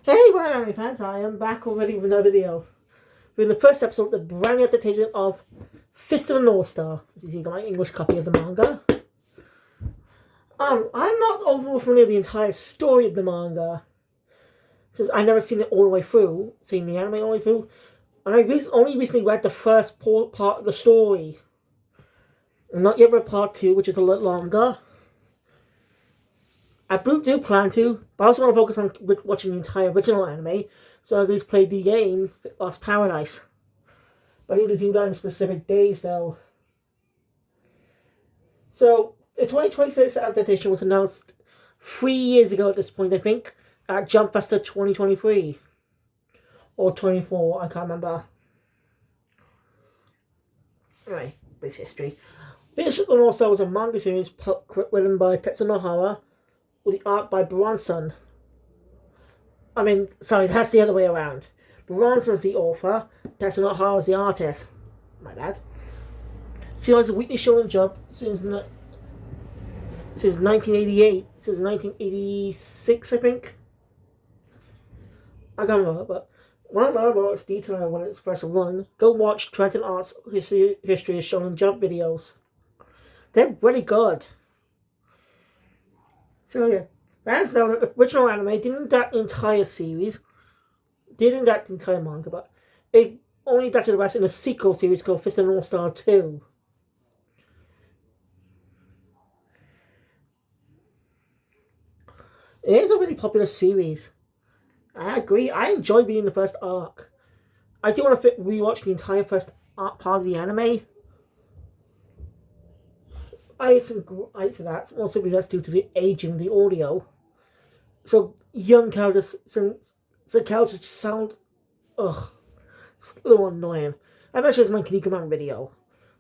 Hey, well, anime fans, I am back already with another video. We're in the first episode of the brand new adaptation of Fist of the North Star. As you see, I got my English copy of the manga. I'm not overall familiar with the entire story of the manga, since I've never seen it all the way through, seen the anime all the way through, and I only recently read the first part of the story. And not yet read part 2, which is a lot longer. I do plan to, but I also want to focus on watching the entire original anime, so I at least play the game, Lost Paradise. But I need to do that in specific days, though. So, the 2026 adaptation was announced 3 years ago at this point, I think, at Jump Festa 2023. Or 24, I can't remember. Anyway, brief history. Fist of the North Star was a manga series written by Tetsunohara, with the art by Bronson. That's the other way around. Bronson's the author, Tetsunohara's the artist. My bad. She has a weekly show and job since 1988, since 1986, I think. I can't remember, but one of my most detailed when it's press 1. Go watch Trenton Art's history of Shonen Jump videos. They're really good. So yeah, that's now the original anime didn't adapt the entire series, didn't adapt the entire manga, but it only adapted the rest in a sequel series called Fist of the North Star 2. It is a really popular series. I agree. I enjoy being the first arc. I do want to rewatch the entire first arc part of the anime. I had some gripes to that. Also, that's due to the aging of the audio. So young characters, some characters just sound, it's a little annoying. I mentioned this in my Kinnikuman video.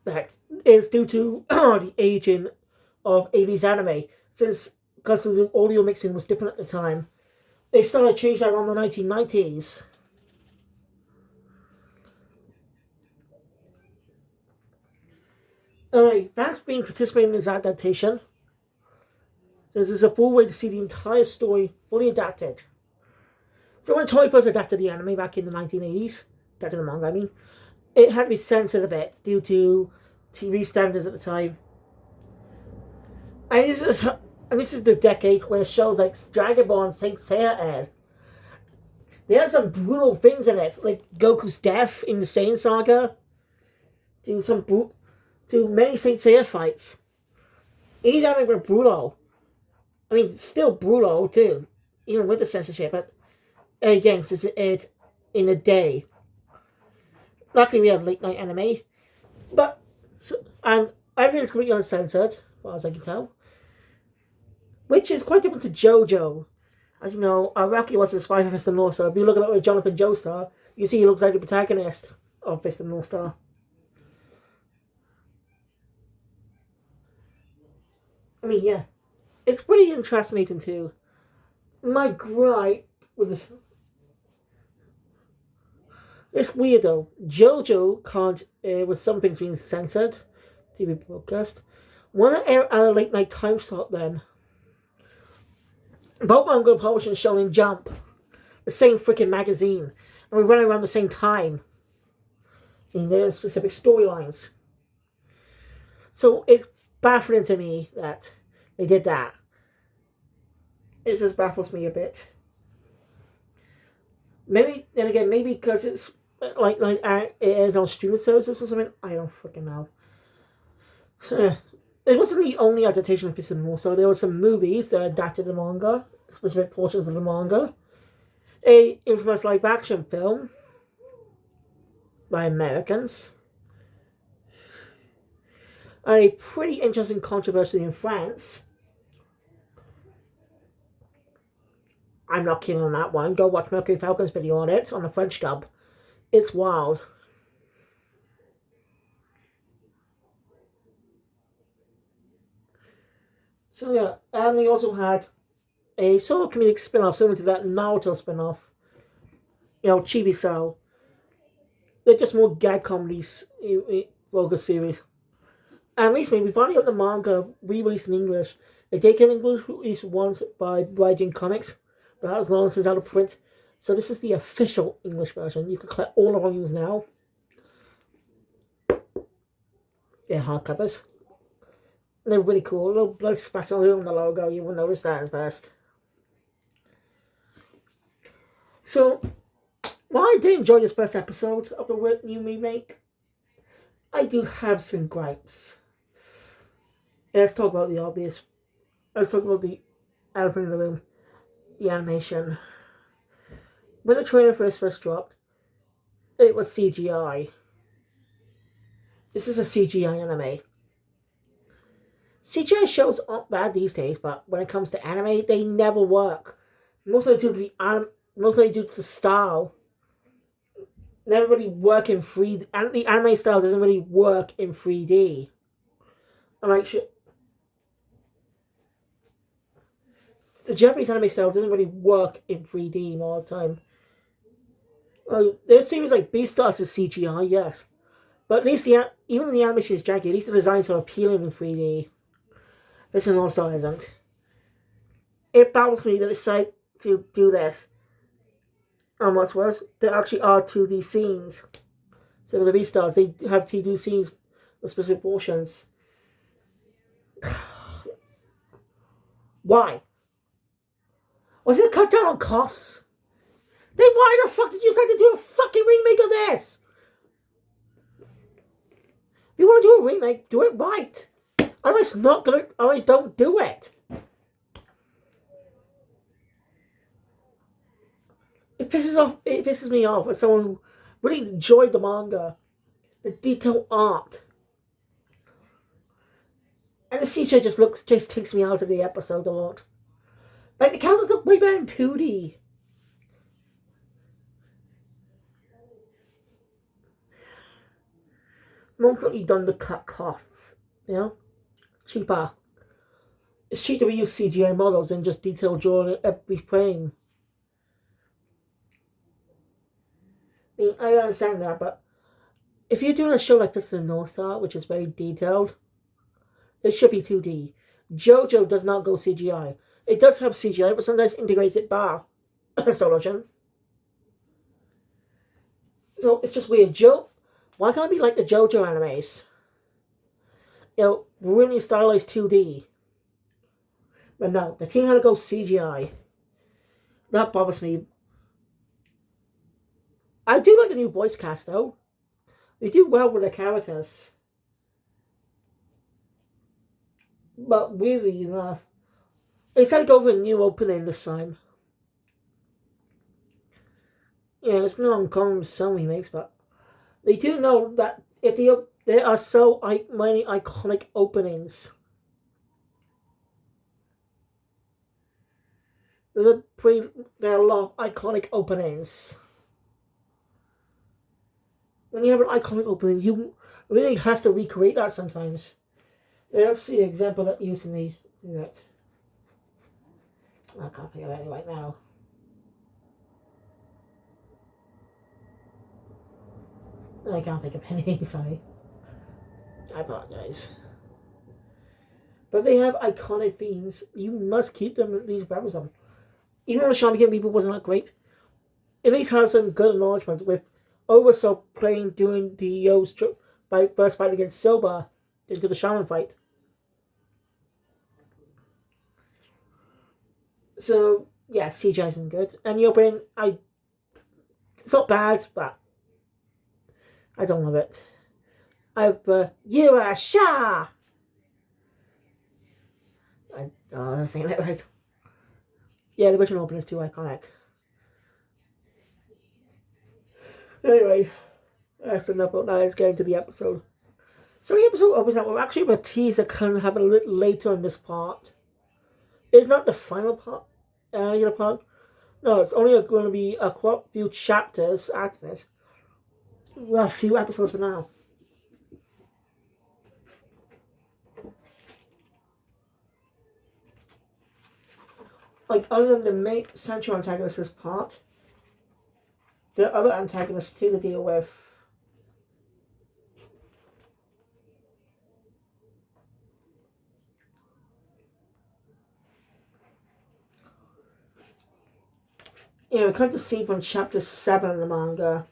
That is due to the aging of 80s anime, because the audio mixing was different at the time. They started changing that around the 1990s. Anyway, that's been participating in this adaptation. So this is a full way to see the entire story fully adapted. So when Toei first adapted the anime back in the 1980s, adapted the manga, it had to be censored a bit due to TV standards at the time. And this is the decade where shows like Dragon Ball and Saint Seiya aired. They had some brutal things in it, like Goku's death in the Saiyan saga, to many Saint Seiya fights. These anime were brutal. Still brutal too, even with the censorship, but again, since it aired in a day. Luckily, we have late night anime, and everything's completely uncensored, as far as I can tell, which is quite different to JoJo. As you know, Araki was the spy for Fist of the North Star. If you look at Jonathan Joestar, you see he looks like the protagonist of Fist of the North Star. Yeah. It's pretty interesting too. My gripe with this... It's weird though. JoJo can't air with some things being censored. TV broadcast. Wanna air at a late night time slot then? Both manga published in Shonen Jump. The same freaking magazine. And we run around the same time. In their specific storylines. So it's baffling to me that they did that. It just baffles me a bit. Maybe because it's like it is on streaming services or something. I don't freaking know. It wasn't the only adaptation of Fist of the North Star. There were some movies that adapted the manga, specific portions of the manga. A infamous live-action film by Americans. A pretty interesting controversy in France. I'm not kidding on that one. Go watch Mercury Falcon's video on it, on the French dub. It's wild. So yeah, and we also had a sort of comedic spin-off similar to that Naruto spin-off. Chibi-style. They're just more gag comedies, focus series. And recently, we finally got the manga re-released in English. They did get an English release once by Gaijin Comics, but that was long since out of print. So this is the official English version. You can collect all the volumes now. They're hardcovers. They're really cool. A little blood splash on the logo. You will notice that at first. So, while I did enjoy this first episode of the new remake, I do have some gripes. Let's talk about the obvious. Let's talk about the elephant in the room. The animation. When the trailer first dropped, it was CGI. This is a CGI anime. CGI shows aren't bad these days, but when it comes to anime, they never work. Mostly due to the style. Never really work in 3D. And the anime style doesn't really work in 3D. I'm like, the Japanese anime style doesn't really work in 3D all the time. There's series like Beastars is CGI, yes. But at least even the animation is janky, at least the designs are appealing in 3D. This one also isn't. It baffles me that they decide to do this. And what's worse, there actually are 2D scenes. So with the Beastars, they have 2D scenes with specific portions. Why? Was it a cut down on costs? Then why the fuck did you decide to do a fucking remake of this? If you want to do a remake, do it right. Otherwise don't do it. It pisses me off as someone who really enjoyed the manga. The detailed art. And the CGI just takes me out of the episode a lot. Like, the characters look way better in 2D. Mostly done to cut costs, you know? Cheaper. It's cheaper to use CGI models than just detailed drawing every frame. I mean, I understand that, but if you're doing a show like this in the North Star, which is very detailed, it should be 2D. JoJo does not go CGI. It does have CGI, but sometimes integrates it bar solution. So it's just weird. Why can't it be like the JoJo animes? You know, really stylized 2D. But no, the team had to go CGI. That bothers me. I do like the new voice cast, though. They do well with the characters. But really, they decided to go with a new opening this time. Yeah, it's not uncommon with some remakes, but they do know that if there are so many iconic openings. There are a lot of iconic openings. When you have an iconic opening, you really has to recreate that sometimes. Let's see an example that used in the. I can't think of any right now. I can't think of any, sorry. I apologize. But they have iconic themes. You must keep them, these brothers them. Even though the Shaman King people wasn't that great, at least have some good acknowledgement with Oversoul playing during the Yo's first fight against Silva into the Shaman fight. So, yeah, CGI isn't good. And the opening, it's not bad, but I don't love it. Yura Sha! I'm saying that right. Yeah, the original opening is too iconic. Anyway, that's enough about that. Let's get into the episode. So the episode opens up with actually a teaser kind of happen a little later in this part. It's not the final part. No, it's only going to be a few chapters after this. Well, a few episodes for now. Like, other than the main central antagonist this part, there are other antagonists too to deal with. Yeah, we cut the scene from chapter 7 of the manga.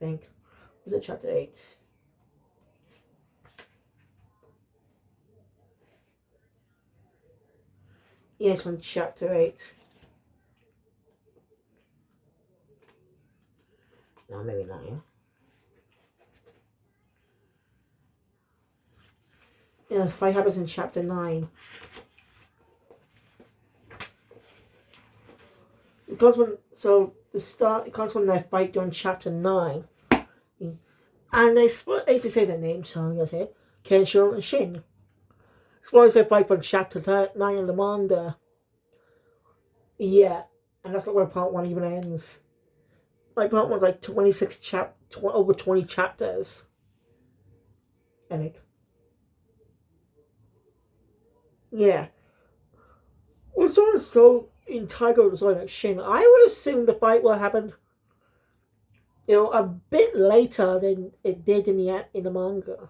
I think. Was it chapter 8? Yes, from chapter 8. No, maybe 9. Yeah, the fight happens in chapter 9. Because when it comes when they fight during chapter 9. And they say their names, so I'm gonna say Kenshiro and Shin. Spoilers they fight from chapter 9 of the manga. Yeah, and that's not where part 1 even ends. Like part 1's like 26 over 20 chapters. And yeah. Well, someone so in Tiger was like Shin, I would assume the fight will happen, a bit later than it did in the manga.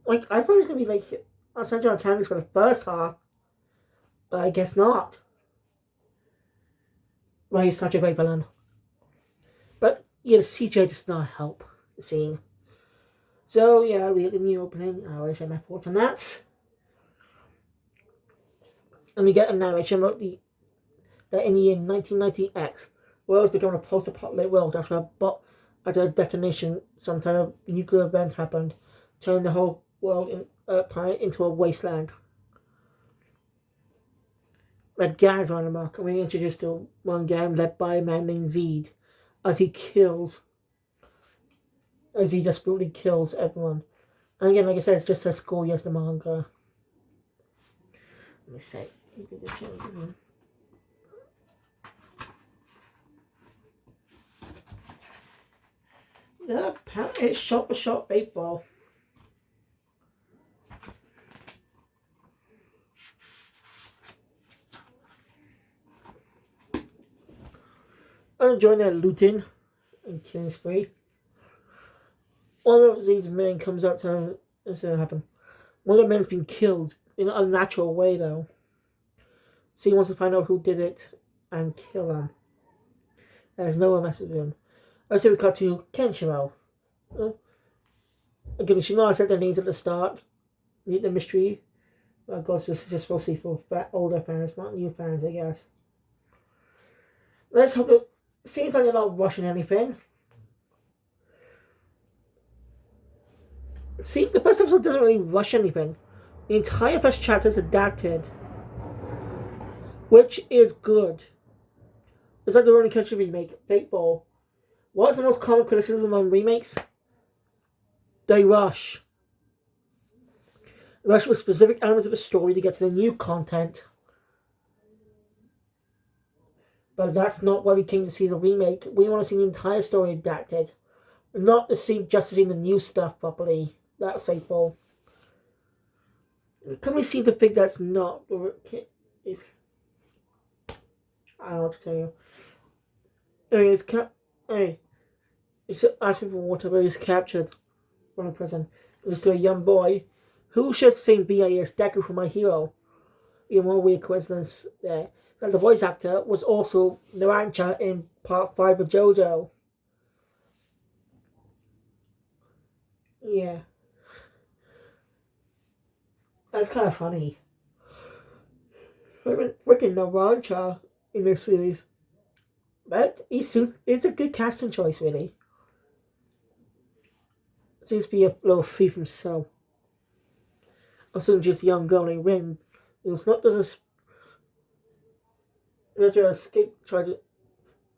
Like I thought it was gonna be like Central Tanks for the first half, but I guess not. Well, he's such a great villain. But yeah, the CJ does not help the scene. So yeah, we get the new opening. I always say my thoughts on that. And we get a narration about that in the year 1990X, the world became a post-apocalyptic world after a detonation, some type of nuclear event happened, turning the whole world planet into a wasteland. Like gangs run amok, and we introduced to one gang led by a man named Zed, as he just brutally kills everyone. And again, like I said, it's just as gory as the manga. Let me say. Yeah, it's shot for shot baseball. I'm enjoying that looting and killing spree. One of these men comes out to happen. One of the men's been killed in an unnatural way, though. So he wants to find out who did it and kill him. There's no one messes with him. I say we cut to Kenshiro. Again, she knows I said their names at the start. The mystery. Of course, this is just supposed to be for older fans, not new fans, I guess. Let's hope it seems like they're not rushing anything. See, the first episode doesn't really rush anything. The entire first chapter is adapted, which is good. It's like the Ronin Kenshin remake, Fate Ball. What's the most common criticism on remakes? They rush. They rush with specific elements of the story to get to the new content. But that's not why we came to see the remake. We want to see the entire story adapted. Not to see the new stuff properly. That's Fate Ball. The company seem to think that's not I don't know what to tell you. He's asking for water, but he's captured from a prison. It was to a young boy who shares the same BA as Deku from My Hero. Even more weird coincidence there. And the voice actor was also Narancha in part 5 of JoJo. Yeah. That's kind of funny. Freaking Narancha in this series. But it's a good casting choice, really. Seems to be a little thief himself. Also, just a young girl named Rin. The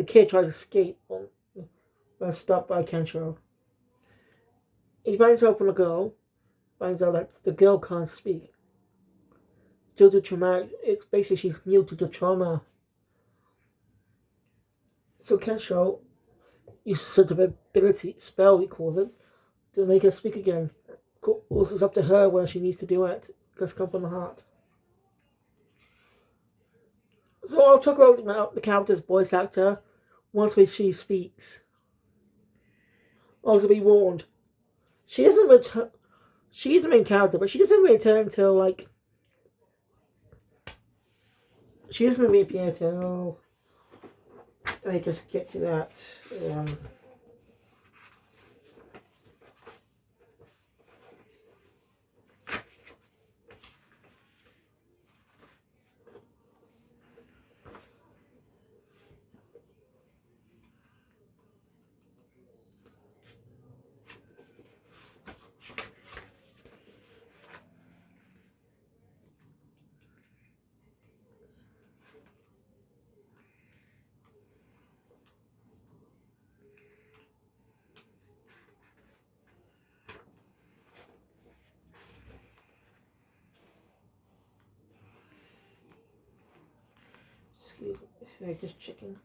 kid tries to escape when stopped by Kenshiro. He finds out from the girl, finds out that the girl can't speak. Due to traumatic, it's basically she's mute to the trauma. So Kenshiro uses sort of ability, spell we call it, to make her speak again. Of course, it's up to her where she needs to do it, because it comes from the heart. So I'll talk about the character's voice actor once she speaks. Also be warned, she doesn't return. She's the main character, but she doesn't return until She doesn't make me to. Let me just get to that. Um, excuse me, just checking.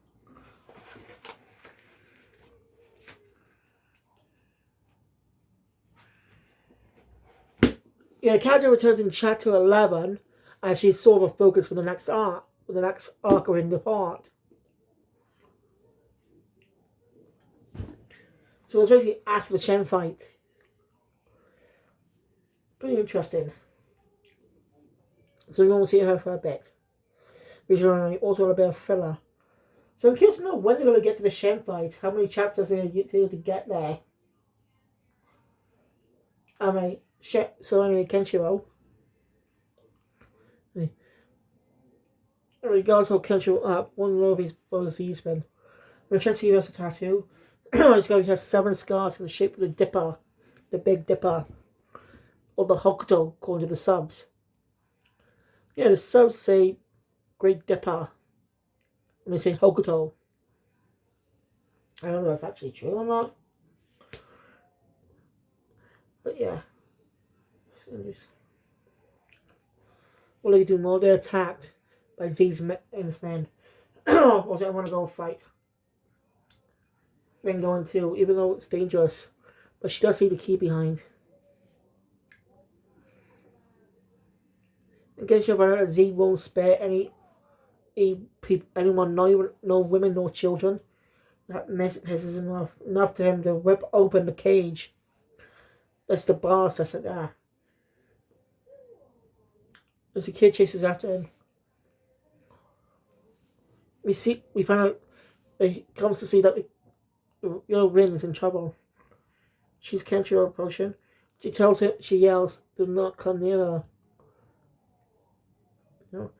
Yeah, the character returns in chapter 11 as she's sort of focused for the next arc, in the part. So it's basically after the Chen fight. Pretty interesting. So we won't see her for a bit. Which is also a bit of filler. So I'm curious to know when they're going to get to the Shen fight. How many chapters they're going to get there. So anyway, Kenshiro. In regards to Kenshiro, one of his brothers he's been. When Kenshiro has a tattoo, he's going to have 7 scars in the shape of the Dipper. The Big Dipper. Or the Hokuto, according to the subs. Yeah, the subs say Great Dipper. And they say Hokuto. I don't know if that's actually true or not. But yeah. What do you do more? They're attacked by Z's and his men. Also, I want to go fight. Then going to, even though it's dangerous. But she does see the key behind. Again, she'll find out that Z won't spare anyone, no women, no children. That pisses him off. Enough to him to rip open the cage. That's the bars, just like that. As the kid chases after him. We find out that he comes to see that Rin is in trouble. She's Kenshiro approaching. She tells him, she yells, do not come near her. You know?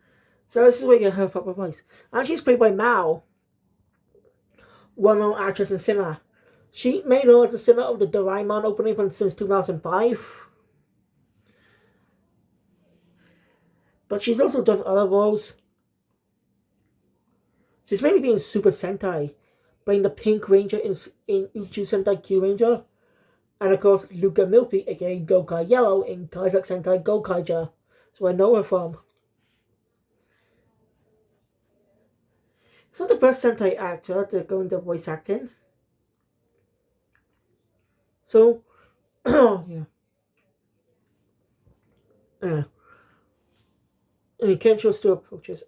So this is where you get her proper voice. And she's played by Mao, well-known actress and singer. She made her as the singer of the Doraemon opening since 2005. But she's also done other roles. She's mainly been in Super Sentai, playing the Pink Ranger in Uchu Sentai Q Ranger. And of course, Luca Milpi, aka Gokai Yellow, in Kaizak Sentai Gokaija. That's where I know her from. She's not the first Sentai actor to go into voice acting. So, yeah. And Kenshiro still approaches.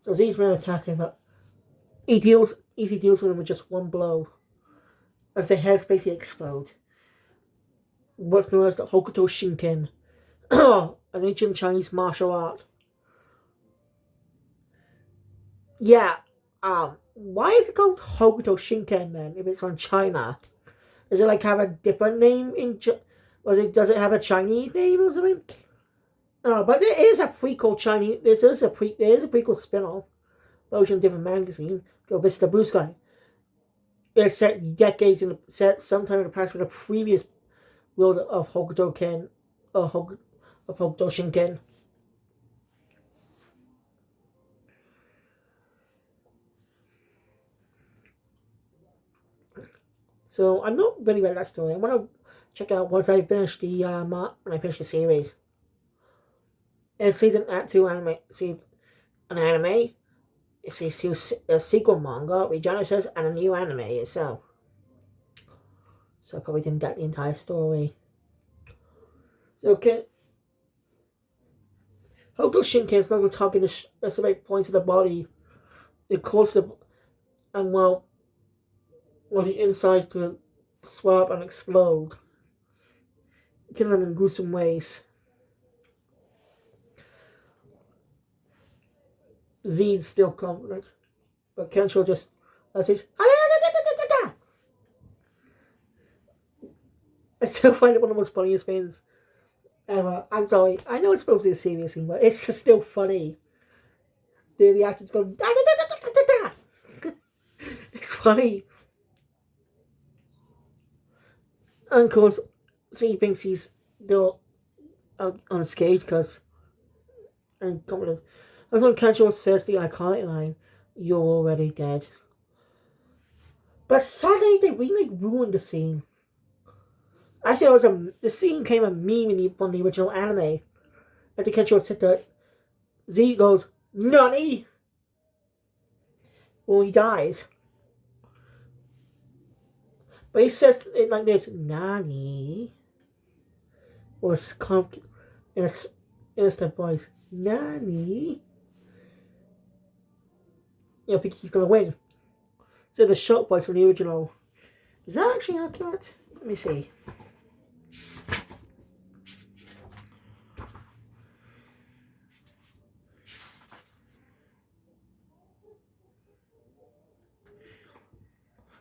So Z's men attack him, but he easy deals with him with just one blow. As their heads basically explode. What's known as the Hokuto Shinken. An ancient Chinese martial art. Yeah. Why is it called Hokuto Shinken then, if it's from China? Does it like have a different name does it have a Chinese name or something? But there is a prequel Chinese. There is a prequel spin-off, version of a different magazine. Go visit the Blue Sky. It's set decades sometime in the past with a previous world of Hokuto Ken, of Hokuto Shinken. So I'm not really read that story. I want to check out once I finish the series. And see an anime. See a sequel manga with Genesis and a new anime itself. So I probably didn't get the entire story. So Hokuto Shinken is not targeting the specific points of the body. It causes the insides to swell up and explode, killing them in gruesome ways. Z's still confident. But Kenshiro just says, I still find it one of the most funniest things ever. I'm sorry, I know it's supposed to be a serious thing, but it's just still funny. The actors go, da, da, da, da, da, da, da. It's funny. And of course, he thinks he's still unscathed because and confident. That's when Kenshiro says the iconic line, "You're already dead." But sadly, the remake ruined the scene. Actually, the scene came a meme from the original anime. After Kenshiro said that, Z goes, "Nani?" when he dies. But he says it like this, "Nani?" Or in a innocent voice, "Nani?" I think he's gonna win. So the shot voice from the original. Is that actually accurate? Let me see.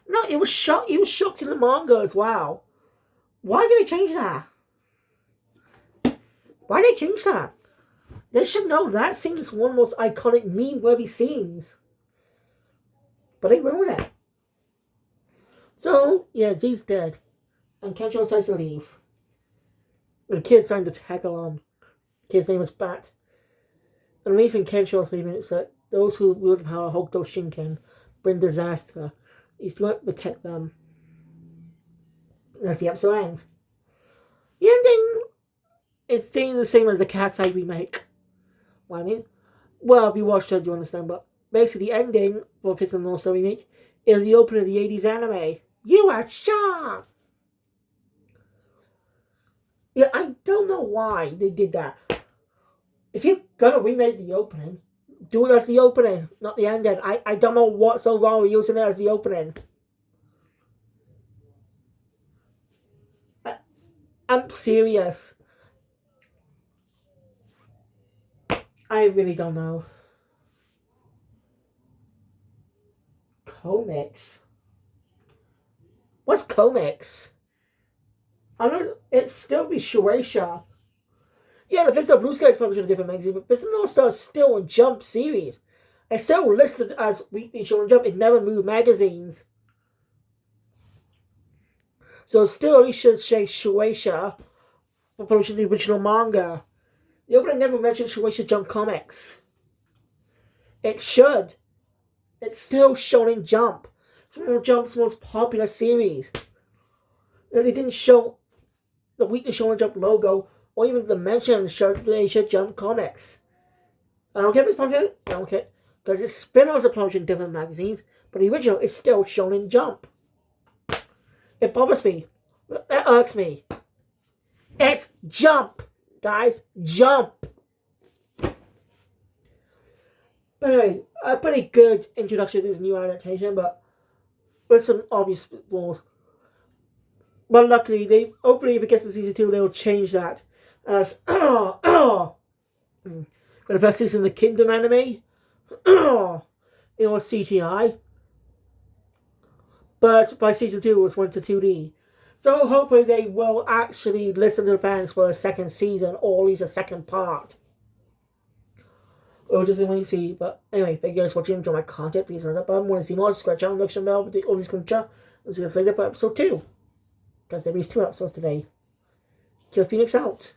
No, it was shot. He was shocked in the manga as well. Why did they change that? Why did they change that? They should know that scene is one of the most iconic meme-worthy scenes. But they ruined it. So, yeah, Z's dead. And Kenshiro decides to leave. The kid's starting to tag along. The kid's name is Bat. And the reason Kenshiro's leaving is that those who wield the power of Hokuto Shinken bring disaster. He's going to protect them. And as the episode ends. The ending is staying the same as the Cat's Eye remake. What I mean? Well, if you watched it, you understand, but basically the ending for Pits of the North Star remake is the opening of the 80s anime. You are shocked! Yeah, I don't know why they did that. If you're gonna remake the opening, do it as the opening, not the ending. I don't know what's so wrong with using it as the opening. I'm serious. I really don't know. Comics? What's comics? I don't. It's still be Shueisha. Yeah, the Fist of Blue Sky is published in a different magazine, but Fist of North Star is still a Jump series. It's still listed as Weekly Shonen Jump. It never moved magazines. So still, you should say Shueisha for publishing the original manga. The opening never mentioned Shueisha Jump Comics. It should. It's still Shonen Jump. It's one of Jump's most popular series. They didn't show the Weekly Shonen Jump logo or even the mention of Shueisha Jump Comics. I don't care if it's popular. I don't care. Because its spin-offs are published in different magazines, but the original is still Shonen Jump. It bothers me. That irks me. It's Jump, guys. Jump. But anyway, a pretty good introduction to this new adaptation, but with some obvious flaws. But luckily, hopefully if it gets to season 2, they'll change that. As for the first season of the Kingdom anime, it was CGI. But by season 2, it was went to 2D. So hopefully they will actually listen to the fans for a second season, or at least a second part. Or just wait and see. But anyway, thank you guys for watching. Enjoy my content. Please thumbs up button. Want to see more? Subscribe channel, notification bell with the always culture. And see you guys later for episode 2. Because there is 2 episodes today. Kill Phoenix out.